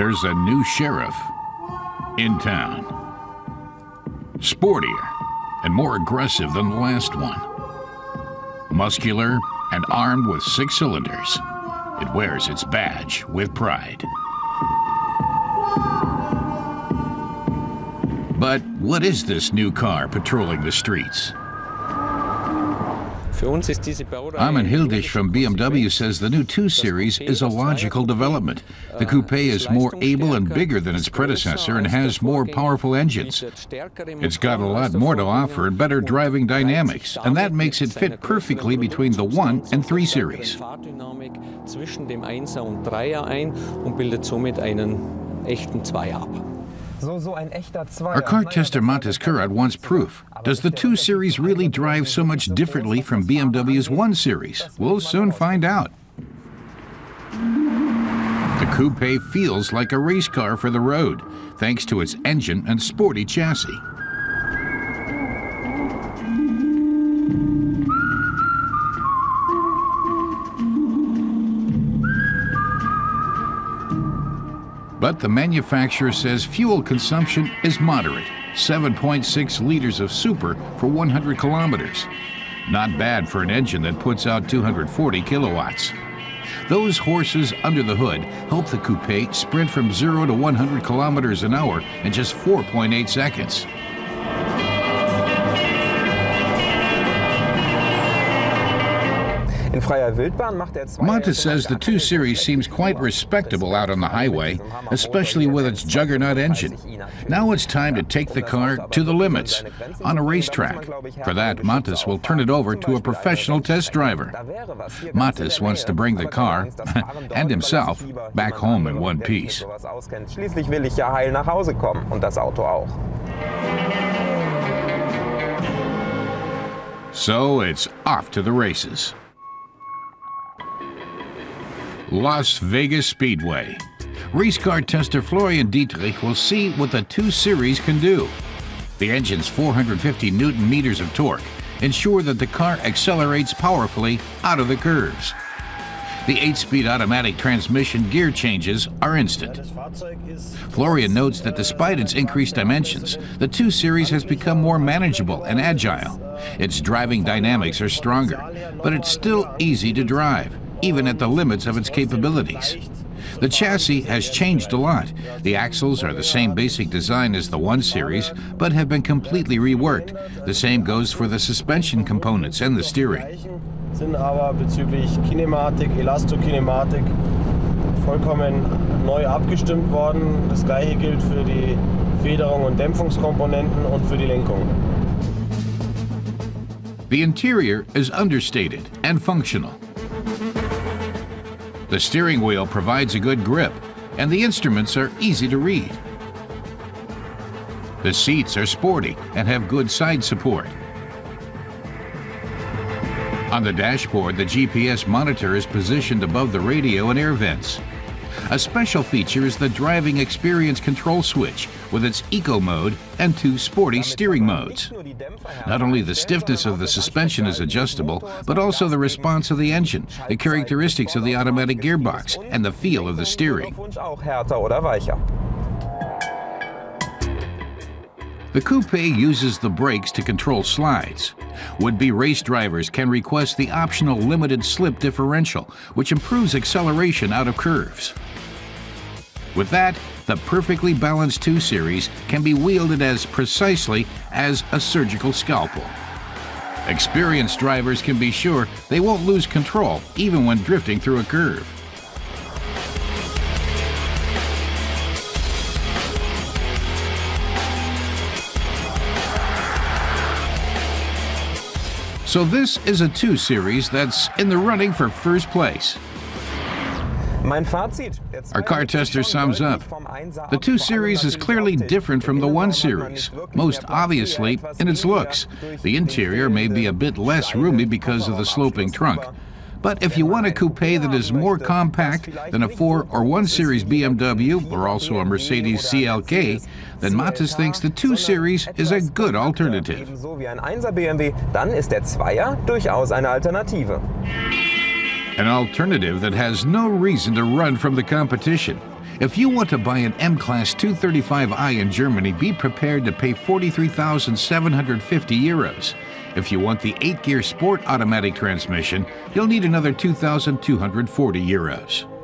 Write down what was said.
There's a new sheriff in town. Sportier and more aggressive than the last one. Muscular and armed with 6 cylinders. It wears its badge with pride. But what is this new car patrolling the streets? Armin Hildisch from BMW says the new 2 Series is a logical development. The Coupé is more able and bigger than its predecessor and has more powerful engines. It's got a lot more to offer and better driving dynamics, and that makes it fit perfectly between the 1 and 3 Series. Our car tester Mathis Kurrat wants proof. Does the 2 Series really drive so much differently from BMW's 1 Series? We'll soon find out. The Coupé feels like a race car for the road, thanks to its engine and sporty chassis. But the manufacturer says fuel consumption is moderate, 7.6 liters of super for 100 kilometers. Not bad for an engine that puts out 240 kilowatts. Those horses under the hood help the Coupé sprint from 0 to 100 kilometers an hour in just 4.8 seconds. Mathis says the 2 Series seems quite respectable out on the highway, especially with its juggernaut engine. Now it's time to take the car to the limits on a racetrack. For that, Mathis will turn it over to a professional test driver. Mathis wants to bring the car and himself back home in one piece. So it's off to the races. Las Vegas Speedway. Race car tester Florian Dietrich will see what the 2 Series can do. The engine's 450 Newton meters of torque ensure that the car accelerates powerfully out of the curves. The 8-speed automatic transmission gear changes are instant. Florian notes that despite its increased dimensions, the 2 Series has become more manageable and agile. Its driving dynamics are stronger, but it's still easy to drive, even at the limits of its capabilities. The chassis has changed a lot. The axles are the same basic design as the 1 Series, but have been completely reworked. The same goes for the suspension components and the steering. Sind aber bezüglich Kinematik, Elastokinematik vollkommen neu abgestimmt worden. Das gleiche gilt für die Federung und Dämpfungskomponenten und für die Lenkung. The interior is understated and functional. The steering wheel provides a good grip, and the instruments are easy to read. The seats are sporty and have good side support. On the dashboard, the GPS monitor is positioned above the radio and air vents. A special feature is the driving experience control switch with its eco mode and 2 sporty steering modes. Not only the stiffness of the suspension is adjustable, but also the response of the engine, the characteristics of the automatic gearbox, and the feel of the steering. The Coupé uses the brakes to control slides. Would-be race drivers can request the optional limited slip differential, which improves acceleration out of curves. With that, the perfectly balanced 2 Series can be wielded as precisely as a surgical scalpel. Experienced drivers can be sure they won't lose control even when drifting through a curve. So this is a 2 Series that's in the running for first place. Our car tester sums up. The 2 Series is clearly different from the 1 Series, most obviously in its looks. The interior may be a bit less roomy because of the sloping trunk. But if you want a Coupé that is more compact than a 4 or 1 Series BMW or also a Mercedes CLK, then Mathis thinks the 2 Series is a good alternative. An alternative that has no reason to run from the competition. If you want to buy an M-Class 235i in Germany, be prepared to pay 43,750 euros. If you want the 8-gear Sport automatic transmission, you'll need another 2,240 euros.